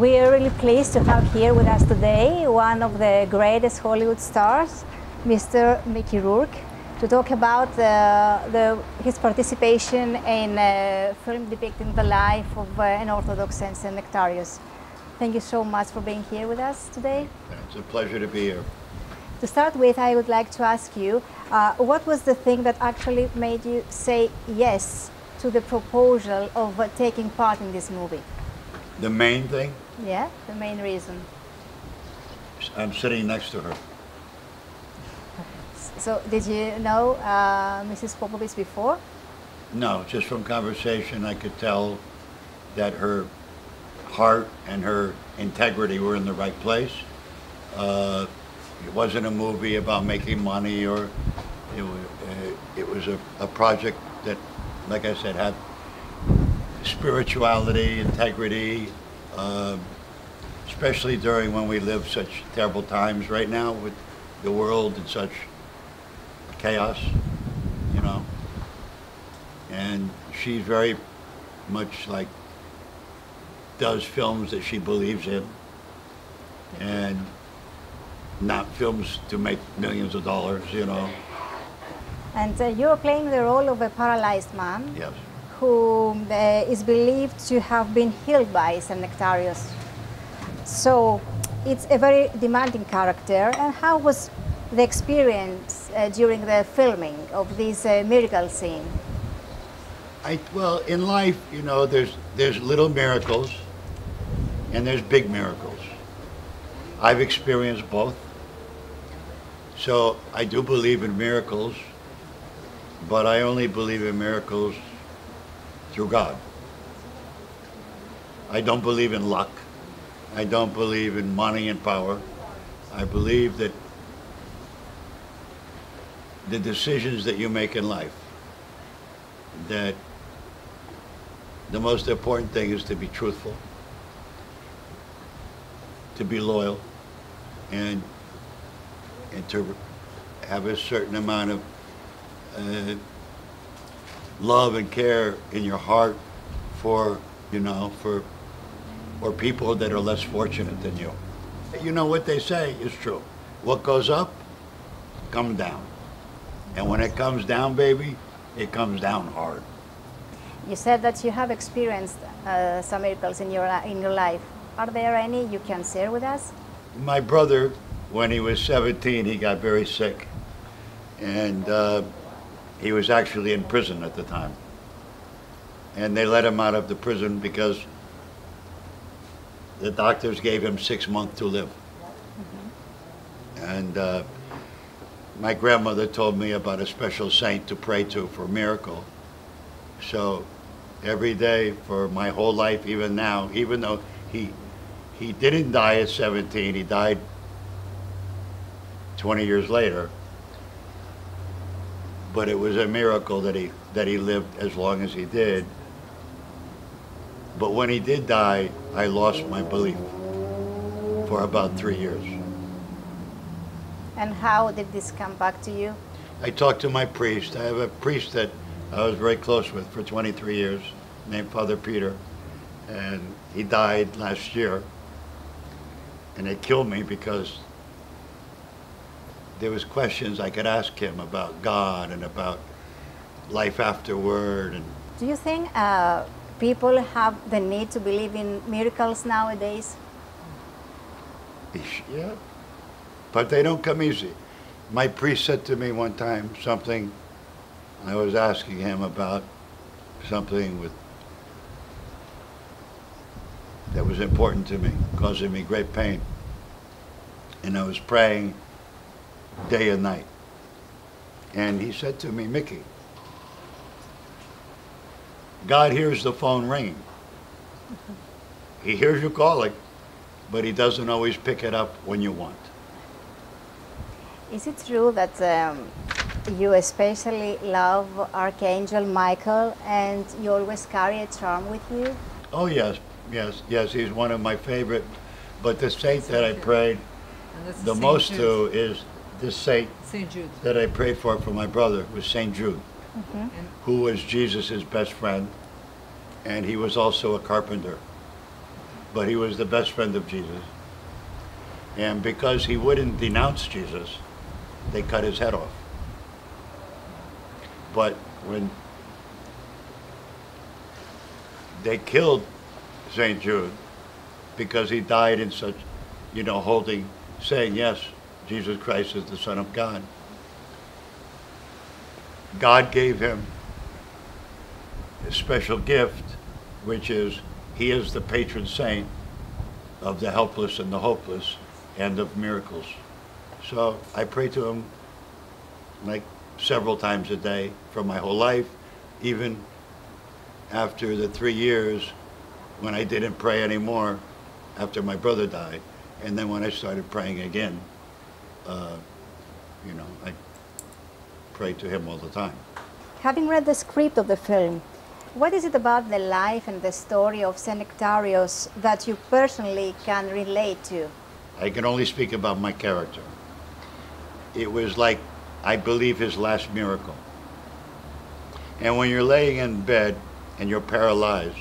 We are really pleased to have here with us today one of the greatest Hollywood stars, Mr. Mickey Rourke, to talk about his participation in a film depicting the life of an Orthodox Saint Nectarius. Thank you so much for being here with us today. It's a pleasure to be here. To start with, I would like to ask you, what was the thing that actually made you say yes to the proposal of taking part in this movie? The main thing? Yeah, the main reason. I'm sitting next to her. So, did you know Mrs. Popovich before? No, just from conversation I could tell that her heart and her integrity were in the right place. It wasn't a movie about making money, or it was a project that, like I said, had spirituality, integrity, especially during when we live such terrible times right now with the world in such chaos, you know. And she's very much like does films that she believes in, and not films to make millions of dollars, you know. And you're playing the role of a paralyzed man. Yes. Who is believed to have been healed by Saint Nectarius. So it's a very demanding character. And how was the experience during the filming of this miracle scene? Well, in life, you know, there's little miracles and there's big miracles. I've experienced both. So I do believe in miracles, but I only believe in miracles through God. I don't believe in luck. I don't believe in money and power. I believe that the decisions that you make in life, that the most important thing is to be truthful, to be loyal, and to have a certain amount of love and care in your heart for, you know, for people that are less fortunate than you. You know, what they say is true. What goes up, comes down. And when it comes down, baby, it comes down hard. You said that you have experienced some miracles in your life. Are there any you can share with us? My brother, when he was 17, he got very sick. And he was actually in prison at the time. And they let him out of the prison because the doctors gave him 6 months to live. Mm-hmm. And my grandmother told me about a special saint to pray to for a miracle. So every day for my whole life, even now, even though he didn't die at 17, he died 20 years later. But it was a miracle that he lived as long as he did. But when he did die, I lost my belief for about 3 years. And how did this come back to you? I talked to my priest. I have a priest that I was very close with for 23 years, named Father Peter. And he died last year. And it killed me because there was questions I could ask him about God and about life afterward. And do you think people have the need to believe in miracles nowadays? Yeah, but they don't come easy. My priest said to me one time something, I was asking him about something that was important to me, causing me great pain. And I was praying day and night. And he said to me, Mickey, God hears the phone ringing. He hears you calling, but he doesn't always pick it up when you want. Is it true that you especially love Archangel Michael and you always carry a charm with you? Oh yes, yes, he's one of my favorite. But the saint that I prayed the most to is this saint that I prayed for my brother, was Saint Jude, who was Jesus' best friend, and he was also a carpenter. but he was the best friend of Jesus. And because he wouldn't denounce Jesus, they cut his head off. But when they killed St. Jude, because he died in such, saying, yes, Jesus Christ is the Son of God, God gave him a special gift, which is he is the patron saint of the helpless and the hopeless and of miracles. So I pray to him like several times a day for my whole life, even after the 3 years when I didn't pray anymore after my brother died. And then when I started praying again, I pray to him all the time. Having read the script of the film, what is it about the life and the story of St. Nectarios that you personally can relate to? I can only speak about my character. It was like, I believe, his last miracle. And when you're laying in bed and you're paralyzed,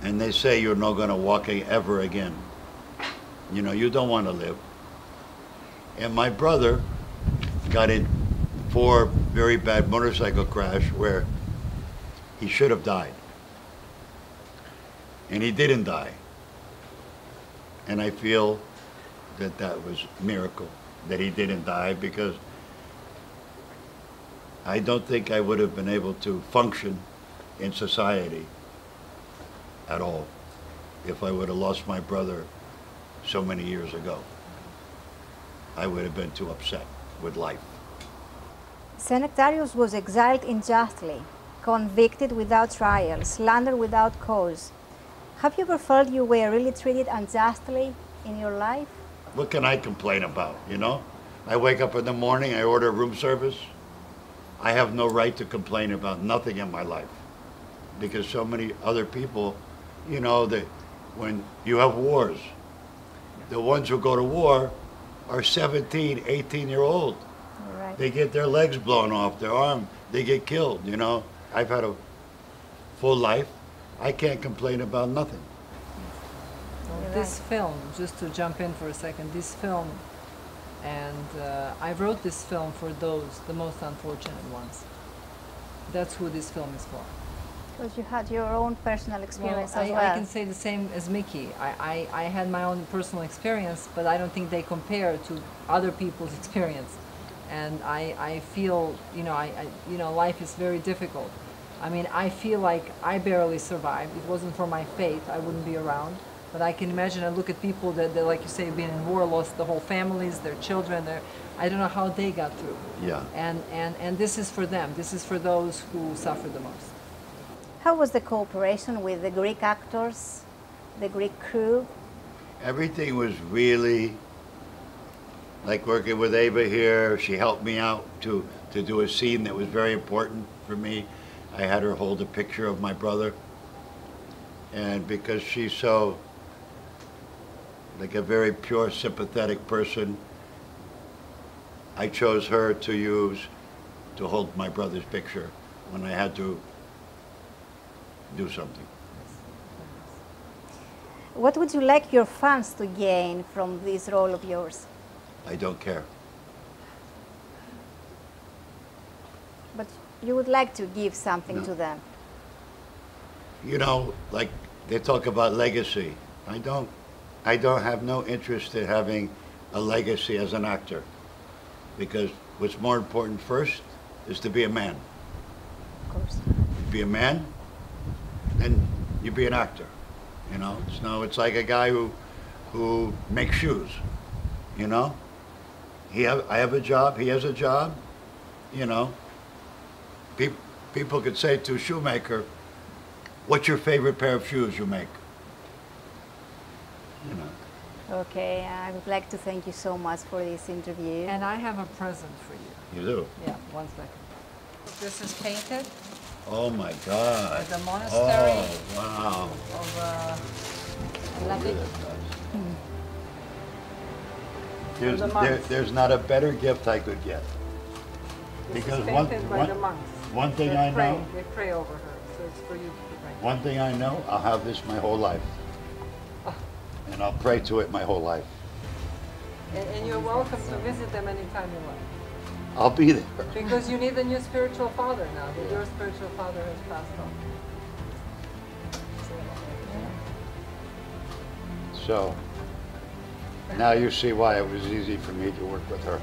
and they say you're not going to walk ever again, you don't want to live. And my brother got in 4 very bad motorcycle crash where he should have died. And he didn't die. And I feel that that was a miracle, that he didn't die, because I don't think I would have been able to function in society at all if I would have lost my brother so many years ago. I would have been too upset with life. St. Nectarios was exiled unjustly, convicted without trial, slandered without cause. Have you ever felt you were really treated unjustly in your life? What can I complain about, I wake up in the morning, I order room service. I have no right to complain about nothing in my life, because so many other people, that when you have wars, the ones who go to war are 17, 18-year-old. Right. They get their legs blown off, their arm, they get killed, I've had a full life. I can't complain about nothing. Well, this film, just to jump in for a second, this film, and I wrote this film for those, the most unfortunate ones. That's who this film is for. Because you had your own personal experience as well. I can say the same as Mickey. I had my own personal experience, but I don't think they compare to other people's experience. And I feel, life is very difficult. I mean, I feel like I barely survived. It wasn't for my faith, I wouldn't be around. But I can imagine, I look at people that like you say, have been in war, lost the whole families, their children, I don't know how they got through. Yeah. And this is for them. This is for those who suffer the most. How was the cooperation with the Greek actors, the Greek crew? Everything was really like working with Ava here. She helped me out to do a scene that was very important for me. I had her hold a picture of my brother. And because she's so, like a very pure, sympathetic person, I chose her to use to hold my brother's picture when I had to do something. What would you like your fans to gain from this role of yours? I don't care. But you would like to give something No. to them. Like they talk about legacy. I don't have no interest in having a legacy as an actor, because what's more important first is to be a man. Of course. Be a man, and you be an actor. It's like a guy who makes shoes. I have a job. He has a job. People could say to a shoemaker, "What's your favorite pair of shoes you make?" Okay, I would like to thank you so much for this interview. And I have a present for you. You do? Yeah, 1 second. This is painted Oh my God. at the monastery Oh wow. of Look at Labic. that, guys. The monks. There's not a better gift I could get. This Because is painted by the monks. one thing They I pray, know, they pray over her, so it's for you to bring. one thing I know, I'll have this my whole life. And I'll pray to it my whole life. And you're welcome to visit them anytime you want. I'll be there. Because you need a new spiritual father now, that your spiritual father has passed on. So, now you see why it was easy for me to work with her.